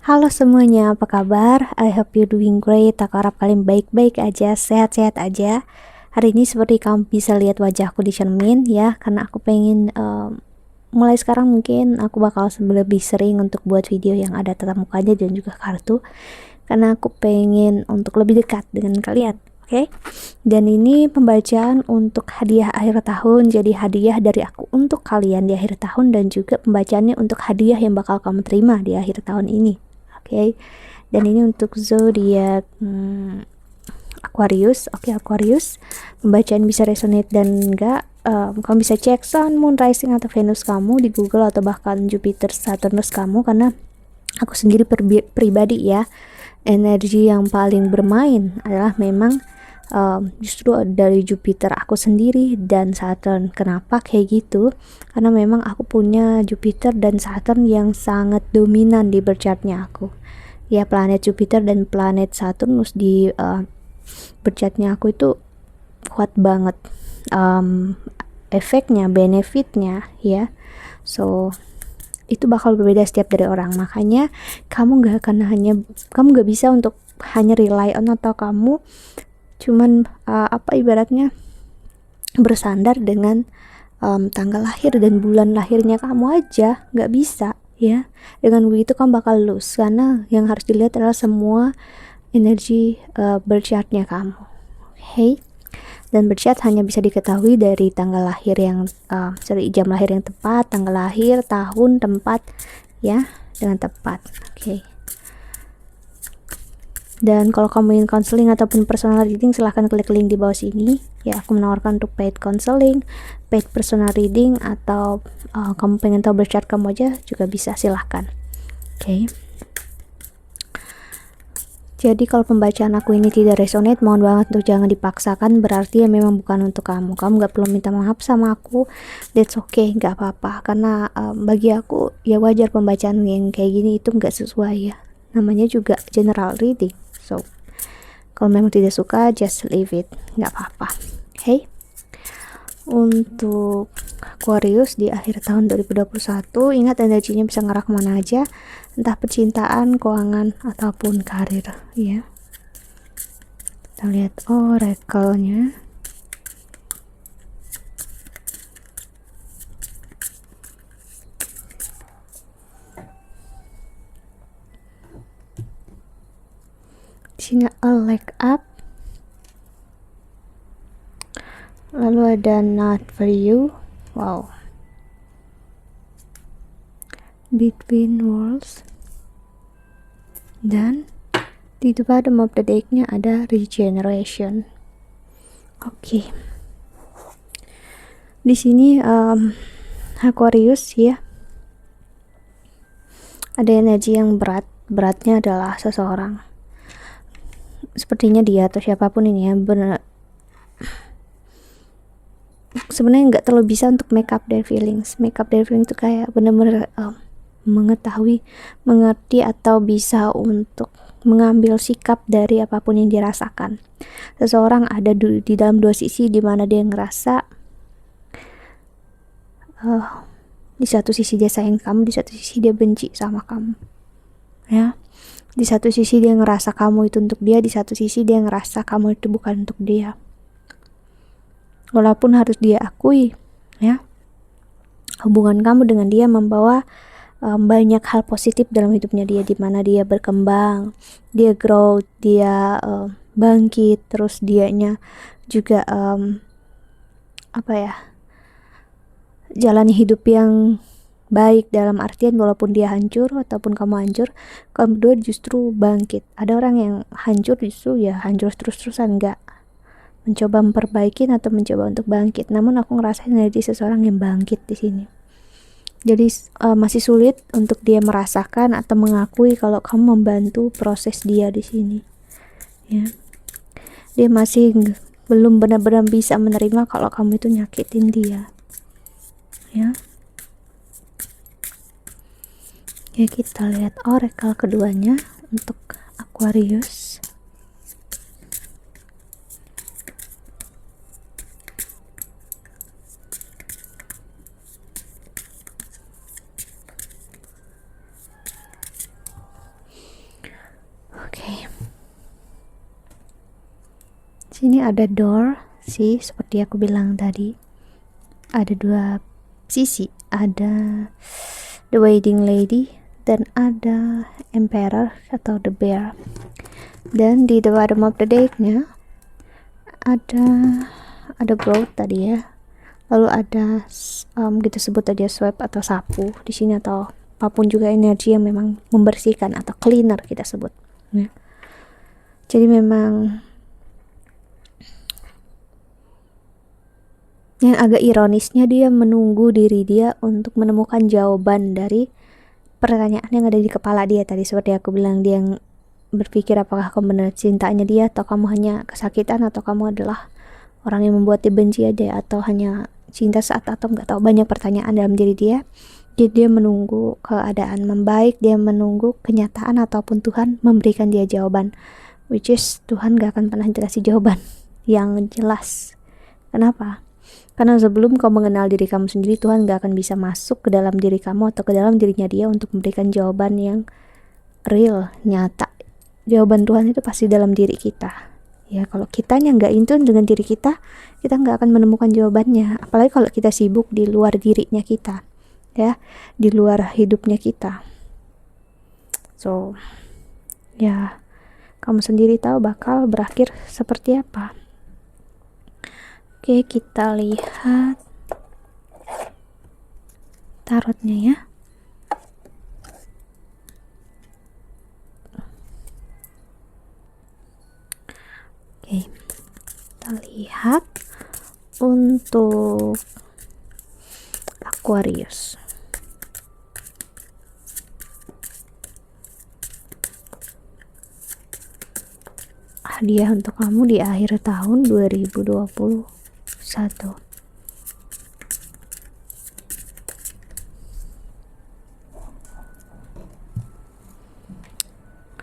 Halo semuanya, apa kabar? I hope you doing great. Aku harap kalian baik-baik aja, sehat-sehat aja. Hari ini seperti kamu bisa lihat wajahku di cermin ya, karena aku pengen mulai sekarang mungkin aku bakal lebih sering untuk buat video yang ada tatap mukanya dan juga kartu, karena aku pengen untuk lebih dekat dengan kalian. Oke, dan ini pembacaan untuk hadiah akhir tahun, jadi hadiah dari aku untuk kalian di akhir tahun dan juga pembacaannya untuk hadiah yang bakal kamu terima di akhir tahun ini. Oke, dan ini untuk zodiak Aquarius. Oke, Aquarius, pembacaan bisa resonate dan enggak. Kamu bisa cek Sun, Moon, Rising atau Venus kamu di Google atau bahkan Jupiter, Saturnus kamu, karena aku sendiri pribadi ya, energi yang paling bermain adalah memang justru dari Jupiter aku sendiri dan Saturn. Kenapa kayak gitu? Karena memang aku punya Jupiter dan Saturn yang sangat dominan di berchartnya aku. Ya, planet Jupiter dan planet Saturnus di berchartnya aku itu kuat banget. Efeknya, benefitnya ya. So itu bakal berbeda setiap dari orang. Makanya kamu gak bisa untuk hanya rely on atau kamu cuman ibaratnya bersandar dengan tanggal lahir dan bulan lahirnya kamu aja, nggak bisa ya. Dengan begitu kamu bakal lose, karena yang harus dilihat adalah semua energi berchartnya kamu. Oke, dan berchart hanya bisa diketahui dari tanggal lahir yang jam lahir yang tepat, tanggal lahir, tahun, tempat ya, dengan tepat. Oke. Dan kalau kamu ingin counseling ataupun personal reading, silahkan klik link di bawah sini ya. Aku menawarkan untuk paid counseling, paid personal reading, atau kamu pengen tahu berchart kamu aja juga bisa, silahkan. Oke. Jadi kalau pembacaan aku ini tidak resonate, mohon banget untuk jangan dipaksakan, berarti ya memang bukan untuk kamu. Kamu gak perlu minta maaf sama aku, that's okay, gak apa-apa. Karena bagi aku ya wajar pembacaan yang kayak gini itu gak sesuai ya. Namanya juga general reading. So kalau memang tidak suka, just leave it, gak apa-apa. Okay. Untuk Aquarius di akhir tahun 2021, ingat energinya bisa ngarah kemana aja, entah percintaan, keuangan, ataupun karir ya. Kita lihat oracle-nya. Di sini a leg up, lalu ada not for you, wow, between worlds, dan di bottom of the deck-nya ada regeneration. Oke. Di sini Aquarius ya, ada energi yang beratnya adalah seseorang, sepertinya dia atau siapapun ini ya, sebenarnya nggak terlalu bisa untuk make up their feelings. Make up their feelings itu kayak benar-benar mengetahui, mengerti, atau bisa untuk mengambil sikap dari apapun yang dirasakan. Seseorang ada di dalam dua sisi, di mana dia ngerasa di satu sisi dia sayang kamu, di satu sisi dia benci sama kamu ya. Di satu sisi dia ngerasa kamu itu untuk dia, di satu sisi dia ngerasa kamu itu bukan untuk dia. Walaupun harus dia akui ya, hubungan kamu dengan dia membawa banyak hal positif dalam hidupnya dia, di mana dia berkembang, dia grow, dia bangkit, terus dianya juga jalani hidup yang baik, dalam artian walaupun dia hancur ataupun kamu hancur, kamu berdua justru bangkit. Ada orang yang hancur justru ya hancur terus-terusan, enggak mencoba memperbaiki atau mencoba untuk bangkit. Namun aku ngerasain energi seseorang yang bangkit di sini. Jadi masih sulit untuk dia merasakan atau mengakui kalau kamu membantu proses dia di sini ya. Dia masih belum benar-benar bisa menerima kalau kamu itu nyakitin dia ya. Ya, kita lihat oracle keduanya untuk Aquarius. Sini ada door sih, seperti aku bilang tadi. Ada dua sisi, ada the wedding lady dan ada emperor atau the bear. Dan di the bottom of the deck-nya ada broad tadi ya. Lalu ada kita sebut aja swipe atau sapu di sini, atau apapun juga energi yang memang membersihkan atau cleaner kita sebut ya. Jadi memang yang agak ironisnya, dia menunggu diri dia untuk menemukan jawaban dari pertanyaan yang ada di kepala dia tadi. Seperti aku bilang, dia yang berpikir apakah kamu benar cintanya dia, atau kamu hanya kesakitan, atau kamu adalah orang yang membuat dia benci aja, atau hanya cinta saat atau nggak tahu. Banyak pertanyaan dalam diri dia. Jadi dia menunggu keadaan membaik, dia menunggu kenyataan ataupun Tuhan memberikan dia jawaban, which is Tuhan gak akan pernah dikasih jawaban yang jelas. Kenapa? Karena sebelum kau mengenal diri kamu sendiri, Tuhan gak akan bisa masuk ke dalam diri kamu atau ke dalam dirinya dia untuk memberikan jawaban yang real, nyata. Jawaban Tuhan itu pasti dalam diri kita ya. Kalau kitanya nggak intun dengan diri kita nggak akan menemukan jawabannya. Apalagi kalau kita sibuk di luar dirinya kita ya, di luar hidupnya kita. So ya, kamu sendiri tahu bakal berakhir seperti apa. Oke, kita lihat tarotnya ya. Oke, kita lihat untuk Aquarius. Hadiah untuk kamu di akhir tahun 2021.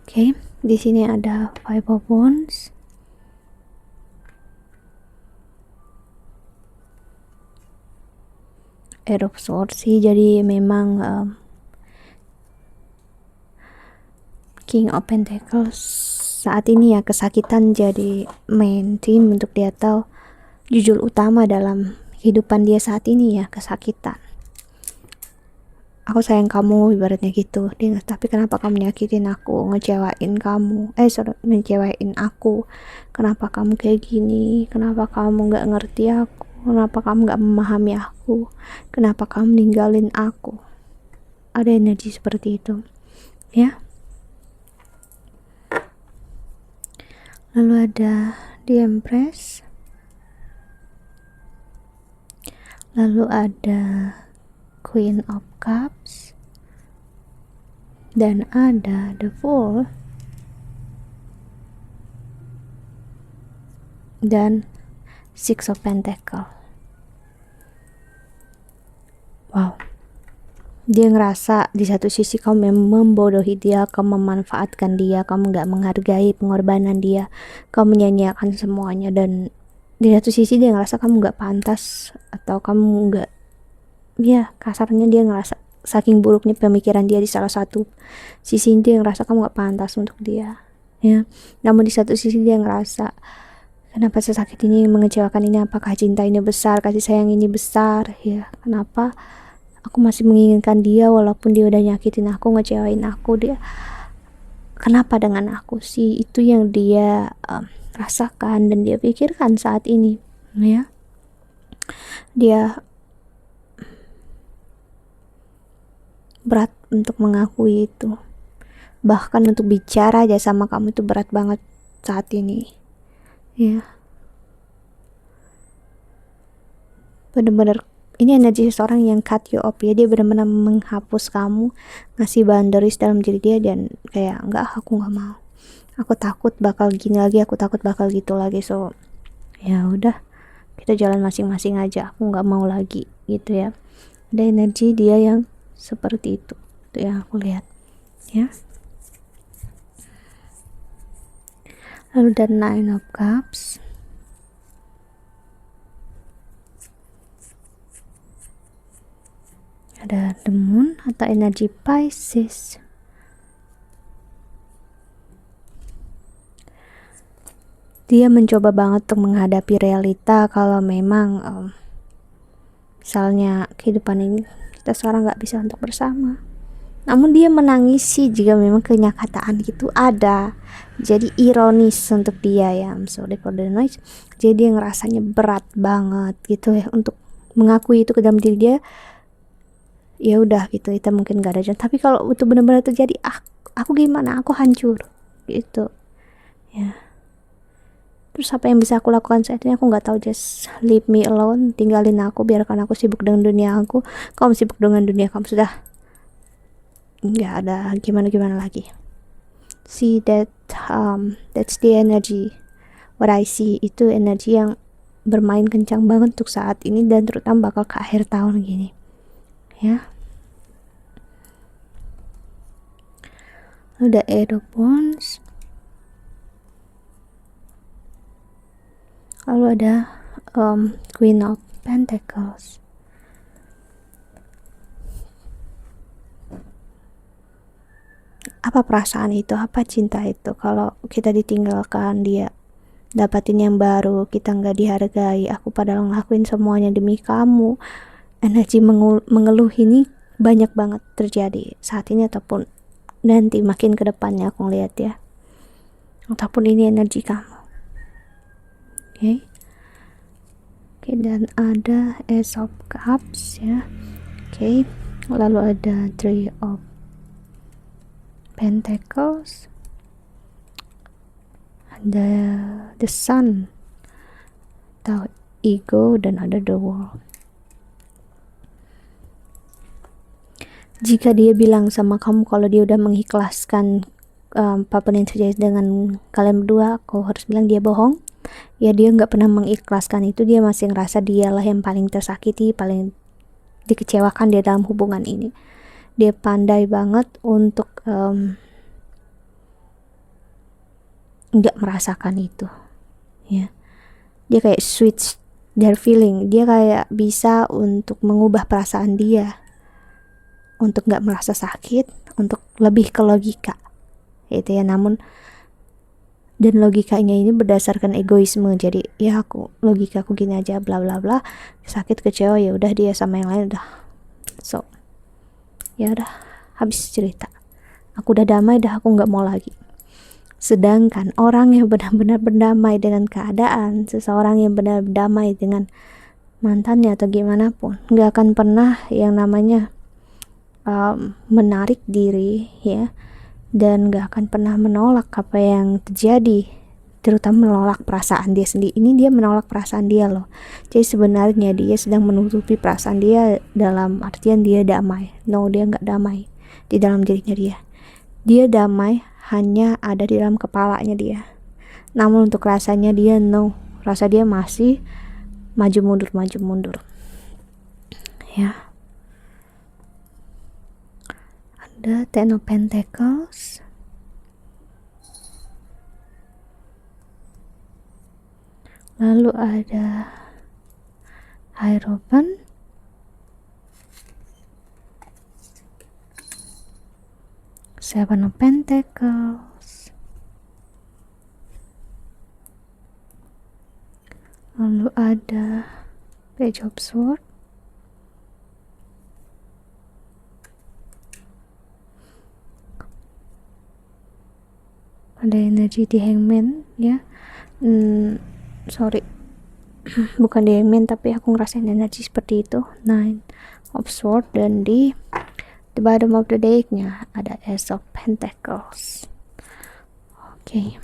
Oke, di sini ada Five of Wands. Eight of Swords sih, jadi memang King of Pentacles saat ini ya, kesakitan jadi main theme untuk dia, tahu judul utama dalam kehidupan dia saat ini ya, kesakitan. Aku sayang kamu ibaratnya gitu dia, tapi kenapa kamu nyakitin aku, ngecewain kamu, ngecewain aku, kenapa kamu kayak gini, kenapa kamu gak ngerti aku, kenapa kamu gak memahami aku, kenapa kamu ninggalin aku. Ada energi seperti itu ya. Lalu ada The Empress, lalu ada Queen of Cups, dan ada The Fool, dan Six of Pentacles. Wow, dia ngerasa di satu sisi kamu membodohi dia, kamu memanfaatkan dia, kamu gak menghargai pengorbanan dia, kamu menyanyiakan semuanya. Dan di satu sisi dia ngerasa kamu gak pantas, atau kamu gak, ya kasarnya dia ngerasa saking buruknya pemikiran dia. Di salah satu sisi dia ngerasa kamu gak pantas untuk dia ya. Namun di satu sisi dia ngerasa, kenapa sesakit ini, mengecewakan ini, apakah cinta ini besar, kasih sayang ini besar ya, kenapa aku masih menginginkan dia walaupun dia udah nyakitin aku, ngecewain aku. Dia kenapa dengan aku sih, itu yang dia rasakan dan dia pikirkan saat ini ya. Dia berat untuk mengakui itu, bahkan untuk bicara aja sama kamu itu berat banget saat ini ya. Bener-bener ini energi seseorang yang cut you off ya. Dia benar-benar menghapus kamu, ngasih boundaries dalam diri dia, dan kayak enggak, aku nggak mau, aku takut bakal gini lagi, aku takut bakal gitu lagi. So ya udah, kita jalan masing-masing aja, aku nggak mau lagi gitu ya. Ada energi dia yang seperti itu yang aku lihat ya. Lalu ada Nine of Cups, ada The Moon atau energi Pisces. dia mencoba banget untuk menghadapi realita kalau memang misalnya kehidupan ini kita sekarang nggak bisa untuk bersama. Namun dia menangisi jika memang kenyataan itu ada. Jadi ironis untuk dia ya. I'm sorry for the noise. Jadi dia ngerasanya berat banget gitu ya untuk mengakui itu ke dalam diri dia. Ya udah gitu, itu mungkin gak ada jalan. Tapi kalau itu benar-benar terjadi, aku gimana? Aku hancur gitu ya. Terus apa yang bisa aku lakukan saat ini? Aku nggak tahu. Just leave me alone, tinggalin aku, biarkan aku sibuk dengan dunia aku. Kamu sibuk dengan dunia kamu, sudah. Nggak ada gimana-gimana lagi. See that's the energy. What I see itu energi yang bermain kencang banget untuk saat ini, dan terutama bakal ke akhir tahun gini ya. Udah Eight of Wands, lalu ada Queen of Pentacles. Apa perasaan itu, apa cinta itu kalau kita ditinggalkan, dia dapatin yang baru, kita nggak dihargai, aku padahal ngelakuin semuanya demi kamu. Energi mengeluh ini banyak banget terjadi saat ini ataupun nanti makin ke depannya aku ngeliat ya, ataupun ini energi kamu. Oke, dan ada Ace of Cups ya. Oke, lalu ada Three of Pentacles, ada the Sun atau ego, dan ada the World. Jika dia bilang sama kamu kalau dia udah mengikhlaskan apapun yang terjadi dengan kalian berdua, aku harus bilang dia bohong ya. Dia nggak pernah mengikhlaskan itu. Dia masih ngerasa dialah yang paling tersakiti, paling dikecewakan dia dalam hubungan ini. Dia pandai banget untuk nggak merasakan itu ya. Dia kayak switch their feeling. Dia kayak bisa untuk mengubah perasaan dia untuk nggak merasa sakit, untuk lebih ke logika itu ya. Namun dan logikanya ini berdasarkan egoisme. Jadi ya logika aku gini aja, bla bla bla. Sakit, kecewa, ya udah dia sama yang lain udah. So ya udah, habis cerita. Aku udah damai, dah, aku nggak mau lagi. Sedangkan orang yang benar-benar berdamai dengan keadaan, seseorang yang benar berdamai dengan mantannya atau gimana pun, nggak akan pernah yang namanya menarik diri ya, dan gak akan pernah menolak apa yang terjadi, terutama menolak perasaan dia sendiri. Ini dia menolak perasaan dia loh. Jadi sebenarnya dia sedang menutupi perasaan dia, dalam artian dia damai. No, dia gak damai di dalam dirinya dia. Dia damai hanya ada di dalam kepalanya dia. Namun untuk rasanya dia no, rasa dia masih maju mundur ya. Ada Ten of Pentacles, lalu ada Hierophant, Seven of Pentacles, lalu ada Page of Swords, ada energi di Hangman ya. Sorry bukan di Hangman, tapi aku ngerasain energi seperti itu. Nine of Swords, dan di the bottom of the deck-nya ada Ace of Pentacles. Oke.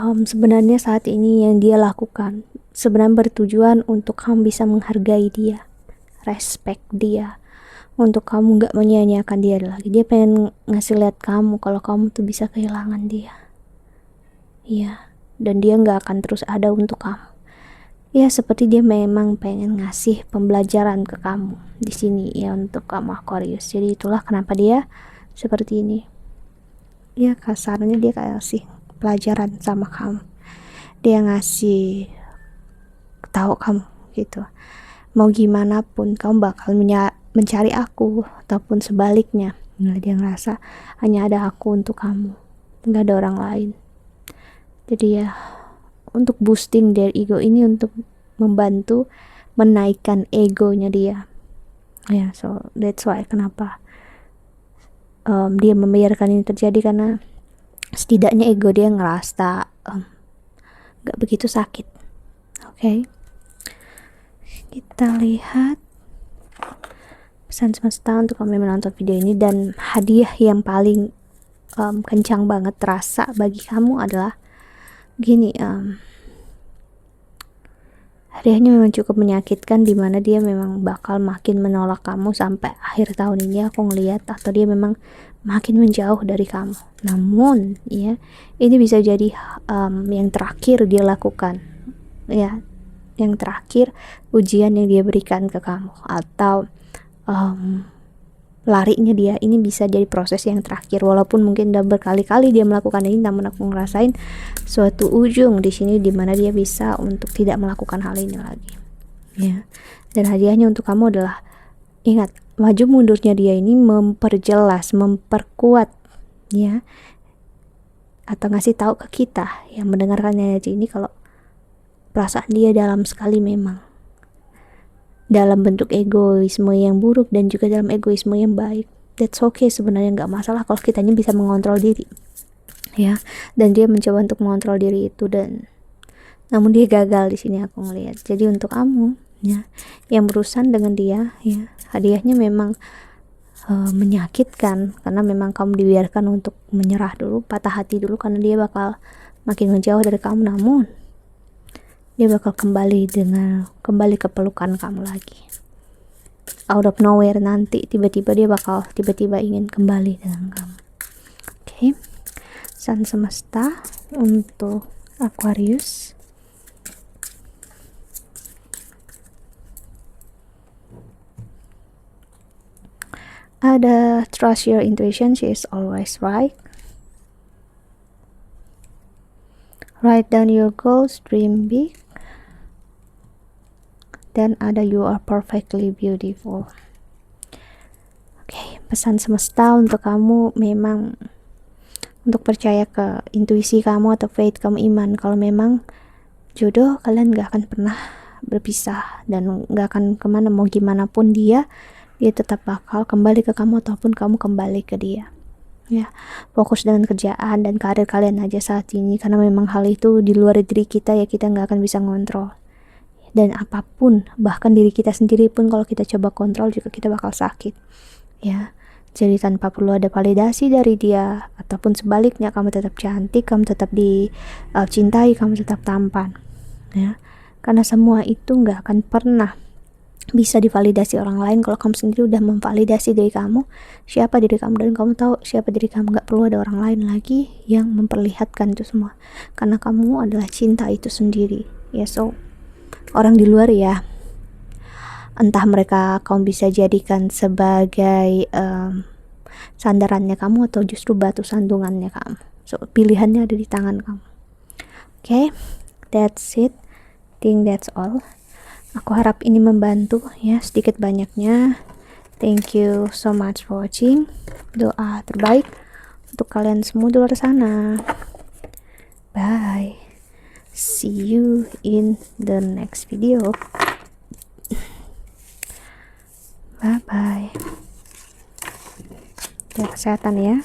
Sebenarnya saat ini yang dia lakukan sebenarnya bertujuan untuk kamu bisa menghargai dia, respect dia, untuk kamu gak menyia-nyiakan dia lagi. Dia pengen ngasih lihat kamu kalau kamu tuh bisa kehilangan dia iya, dan dia gak akan terus ada untuk kamu ya. Seperti dia memang pengen ngasih pembelajaran ke kamu di sini ya, untuk kamu Aquarius. Jadi itulah kenapa dia seperti ini ya. Kasarnya dia kayak ngasih pelajaran sama kamu, dia ngasih tahu kamu gitu, mau gimana pun kamu bakal mencari aku, ataupun sebaliknya. Nah, dia ngerasa hanya ada aku untuk kamu, nggak ada orang lain. Jadi ya, untuk boosting their ego ini, untuk membantu menaikkan egonya dia. Ya, so that's why kenapa dia membiarkan ini terjadi, karena setidaknya ego dia ngerasa gak begitu sakit. Oke. Kita lihat pesan semesta untuk kami menonton video ini, dan hadiah yang paling kencang banget terasa bagi kamu adalah gini. Hadiahnya memang cukup menyakitkan, dimana dia memang bakal makin menolak kamu sampai akhir tahun ini. Aku ngeliat, atau dia memang makin menjauh dari kamu. Namun ya, ini bisa jadi yang terakhir dia lakukan, ya, yang terakhir ujian yang dia berikan ke kamu, atau larinya dia ini bisa jadi proses yang terakhir. Walaupun mungkin udah berkali-kali dia melakukan ini, namun aku ngerasain suatu ujung di sini dimana dia bisa untuk tidak melakukan hal ini lagi, ya. Dan hadiahnya untuk kamu adalah, ingat, maju mundurnya dia ini memperjelas, memperkuat, ya, atau ngasih tahu ke kita yang mendengarkan energi ini kalau perasaan dia dalam sekali, memang dalam bentuk egoisme yang buruk dan juga dalam egoisme yang baik. That's okay sebenarnya, nggak masalah kalau kitanya bisa mengontrol diri, ya. Dan dia mencoba untuk mengontrol diri itu, dan namun dia gagal di sini, aku ngelihat. Jadi untuk kamu, ya, yang berurusan dengan dia, ya, hadiahnya memang menyakitkan, karena memang kamu dibiarkan untuk menyerah dulu, patah hati dulu, karena dia bakal makin menjauh dari kamu. Namun dia bakal kembali ke pelukan kamu lagi. Out of nowhere nanti tiba-tiba dia bakal ingin kembali dengan kamu. Oke. Pesan semesta untuk Aquarius. Ada trust your intuition, she is always right. Write down your goals, dream big. Dan ada you are perfectly beautiful. Oke, pesan semesta untuk kamu memang untuk percaya ke intuisi kamu atau faith kamu, iman kalau memang jodoh kalian gak akan pernah berpisah, dan gak akan kemana, mau gimana pun dia tetap bakal kembali ke kamu ataupun kamu kembali ke dia, ya. Fokus dengan kerjaan dan karir kalian aja saat ini, karena memang hal itu di luar diri kita, ya, kita gak akan bisa ngontrol. Dan apapun, bahkan diri kita sendiri pun kalau kita coba kontrol juga kita bakal sakit, ya. Jadi tanpa perlu ada validasi dari dia, ataupun sebaliknya, kamu tetap cantik, kamu tetap dicintai, kamu tetap tampan, ya. Karena semua itu nggak akan pernah bisa divalidasi orang lain kalau kamu sendiri udah memvalidasi diri kamu, siapa diri kamu, dan kamu tahu siapa diri kamu. Nggak perlu ada orang lain lagi yang memperlihatkan itu semua, karena kamu adalah cinta itu sendiri, ya. So orang di luar, ya, entah mereka kamu bisa jadikan sebagai sandarannya kamu atau justru batu sandungannya kamu. So pilihannya ada di tangan kamu. Okay, that's it. Think that's all. Aku harap ini membantu, ya, sedikit banyaknya. Thank you so much for watching. Doa terbaik untuk kalian semua di luar sana. Bye. See you in the next video. Bye bye. Jaga kesehatan, ya.